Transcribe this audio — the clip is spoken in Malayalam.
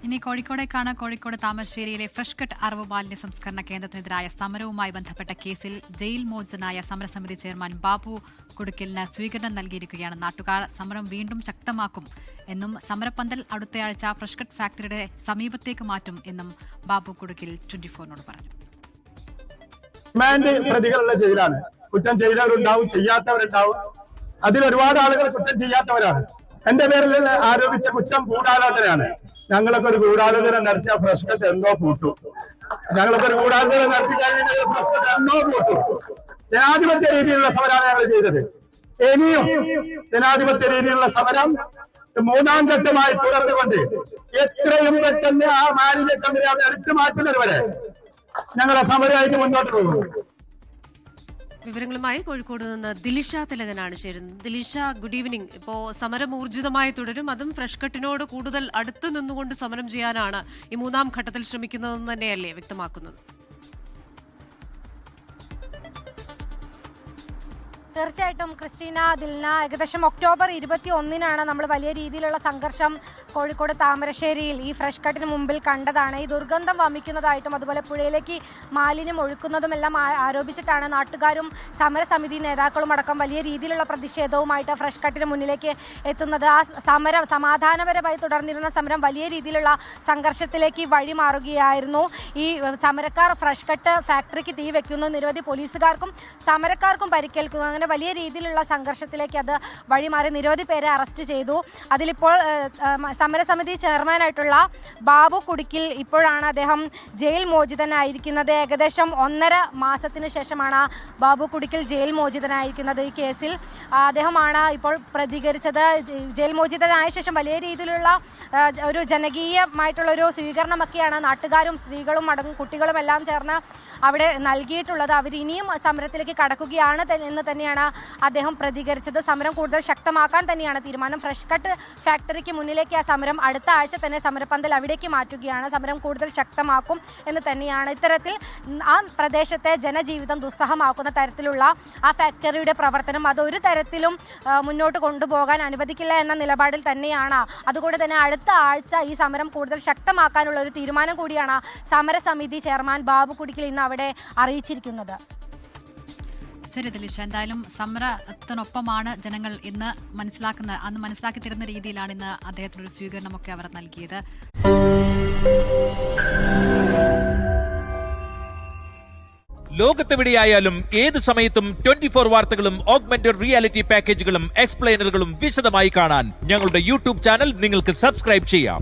ഇനി കോഴിക്കോടേക്കാണ്. കോഴിക്കോട് താമരശ്ശേരിയിലെ ഫ്രഷ് കട്ട് അറിവ് മാലിന്യ സംസ്കരണ കേന്ദ്രത്തിനെതിരായ സമരവുമായി ബന്ധപ്പെട്ട കേസിൽ ജയിൽ മോചിതനായ സമരസമിതി ചെയർമാൻ ബാബു കുടുക്കലിന് സ്വീകരണം നൽകിയിരിക്കുകയാണ് നാട്ടുകാർ. സമരം വീണ്ടും ശക്തമാക്കും എന്നും സമരപ്പന്തൽ അടുത്തയാഴ്ച ഫ്രഷ് കട്ട് ഫാക്ടറിയുടെ സമീപത്തേക്ക് മാറ്റും എന്നും ബാബു കുടുക്കൽ 24-നോട് പറഞ്ഞു. പ്രതികളുള്ള ജയിലാണ്. കുറ്റം ചെയ്തവരുണ്ടാവും, ചെയ്യാത്തവരുണ്ടാവും. അതിൽ ഒരുപാട് ആളുകൾ കുറ്റം ചെയ്യാത്തവരാണ്. എന്റെ പേരിൽ ആരോപിച്ച കുറ്റം ഗൂഢാലോചനയാണ്. ഞങ്ങളൊക്കെ ഒരു ഗൂഢാലോചന നടത്തിയ പ്രശ്നത്തെ എന്നോ കൂട്ടു. ഞങ്ങളൊക്കെ ഒരു ഗൂഢാലോചന നടത്തി കഴിഞ്ഞാൽ പ്രശ്നത്തെ എന്നോ കൂട്ടു. ജനാധിപത്യ രീതിയിലുള്ള സമരമാണ് ഞങ്ങൾ ചെയ്തത്. ഇനിയും ജനാധിപത്യ രീതിയിലുള്ള സമരം മൂന്നാം ഘട്ടമായി തുടർന്നുകൊണ്ട് എത്രയും പെട്ടെന്ന് ആ മാലിന്യ കമ്പനി അവിടെ എടുത്തു മാറ്റുന്നതുവരെ ഞങ്ങളെ സമരമായിട്ട് മുന്നോട്ട് പോകും. വിവരങ്ങളുമായി കോഴിക്കോട് നിന്ന് ദിലിഷ തിലകനാണ് ചേരുന്നത്. Dilisha, good evening. ഇപ്പോൾ സമരം ഊർജിതമായി തുടരും, അതും ഫ്രഷ് കട്ടിനോട് കൂടുതൽ അടുത്ത് നിന്നുകൊണ്ട് സമരം ചെയ്യാനാണ് ഈ മൂന്നാം ഘട്ടത്തിൽ ശ്രമിക്കുന്നതെന്ന് തന്നെയല്ലേ വ്യക്തമാക്കുന്നത്? തീർച്ചയായിട്ടും ക്രിസ്റ്റീന, ദിൽന, ഏകദേശം ഒക്ടോബർ 21-നാണ് നമ്മൾ വലിയ രീതിയിലുള്ള സംഘർഷം കോഴിക്കോട് താമരശ്ശേരിയിൽ ഈ ഫ്രഷ് കട്ടിന് മുമ്പിൽ കണ്ടതാണ്. ഈ ദുർഗന്ധം വമിക്കുന്നതായിട്ടും അതുപോലെ പുഴയിലേക്ക് മാലിന്യം ഒഴുക്കുന്നതുമെല്ലാം ആരോപിച്ചിട്ടാണ് നാട്ടുകാരും സമരസമിതി നേതാക്കളും അടക്കം വലിയ രീതിയിലുള്ള പ്രതിഷേധവുമായിട്ട് ഫ്രഷ് കട്ടിന് മുന്നിലേക്ക് എത്തുന്നത്. ആ സമരം സമാധാനപരമായി തുടർന്നിരുന്ന സമരം വലിയ രീതിയിലുള്ള സംഘർഷത്തിലേക്ക് വഴിമാറുകയായിരുന്നു. ഈ സമരക്കാർ ഫ്രഷ് കട്ട് ഫാക്ടറിക്ക് തീ വെക്കുന്നു, നിരവധി പോലീസുകാർക്കും സമരക്കാർക്കും പരിക്കേൽക്കുന്നു. അങ്ങനെ വലിയ രീതിയിലുള്ള സംഘർഷത്തിലേക്ക് അത് വഴിമാറി നിരവധി പേരെ അറസ്റ്റ് ചെയ്തു. അതിലിപ്പോൾ സമരസമിതി ചെയർമാനായിട്ടുള്ള ബാബു കുടുക്കിൽ ഇപ്പോഴാണ് അദ്ദേഹം ജയിൽ മോചിതനായിരിക്കുന്നത്. ഏകദേശം 1.5 മാസത്തിന് ശേഷമാണ് ബാബു കുടുക്കിൽ ജയിൽ മോചിതനായിരിക്കുന്നത്. ഈ കേസിൽ അദ്ദേഹമാണ് ഇപ്പോൾ പ്രതികരിച്ചത്. ജയിൽ മോചിതനായ ശേഷം വലിയ രീതിയിലുള്ള ഒരു ജനകീയമായിട്ടുള്ളൊരു സ്വീകരണമൊക്കെയാണ് നാട്ടുകാരും സ്ത്രീകളും കുട്ടികളും എല്ലാം ചേർന്ന് അവിടെ നൽകിയിട്ടുള്ളത്. അവർ ഇനിയും സമരത്തിലേക്ക് കടക്കുകയാണ് എന്ന് തന്നെയാണ് അദ്ദേഹം പ്രതികരിച്ചത്. സമരം കൂടുതൽ ശക്തമാക്കാൻ തന്നെയാണ് തീരുമാനം. ഫ്രഷ് കട്ട് ഫാക്ടറിക്ക് മുന്നിലേക്ക് ആ സമരം അടുത്ത ആഴ്ച തന്നെ സമരപ്പന്തൽ അവിടേക്ക് മാറ്റുകയാണ്. സമരം കൂടുതൽ ശക്തമാക്കും എന്ന് തന്നെയാണ്. ഇത്തരത്തിൽ ആ പ്രദേശത്തെ ജനജീവിതം ദുസ്സഹമാക്കുന്ന തരത്തിലുള്ള ആ ഫാക്ടറിയുടെ പ്രവർത്തനം അതൊരു തരത്തിലും മുന്നോട്ട് കൊണ്ടുപോകാൻ അനുവദിക്കില്ല എന്ന നിലപാടിൽ തന്നെയാണ്. അതുകൊണ്ട് തന്നെ അടുത്ത ആഴ്ച ഈ സമരം കൂടുതൽ ശക്തമാക്കാനുള്ള ഒരു തീരുമാനം കൂടിയാണ് സമരസമിതി ചെയർമാൻ ബാബു കുടുക്കിൽ ഇന്ന് അവിടെ അറിയിച്ചിരിക്കുന്നത്. ശരി ദിലിഷ, എന്തായാലും സമരത്തിനൊപ്പമാണ് ജനങ്ങൾ ഇന്ന് മനസ്സിലാക്കുന്നത്. അന്ന് മനസ്സിലാക്കി തരുന്ന രീതിയിലാണ് ഇന്ന് അദ്ദേഹത്തിനൊരു സ്വീകരണമൊക്കെ അവർ നൽകിയത്. ലോകത്തെവിടെയായാലും ഏത് സമയത്തും 24 വാർത്തകളും ഓഗ്മെന്റഡ് റിയാലിറ്റി പാക്കേജുകളും എക്സ്പ്ലെയിനറുകളും വിശദമായി കാണാൻ ഞങ്ങളുടെ യൂട്യൂബ് ചാനൽ നിങ്ങൾക്ക് സബ്സ്ക്രൈബ് ചെയ്യാം.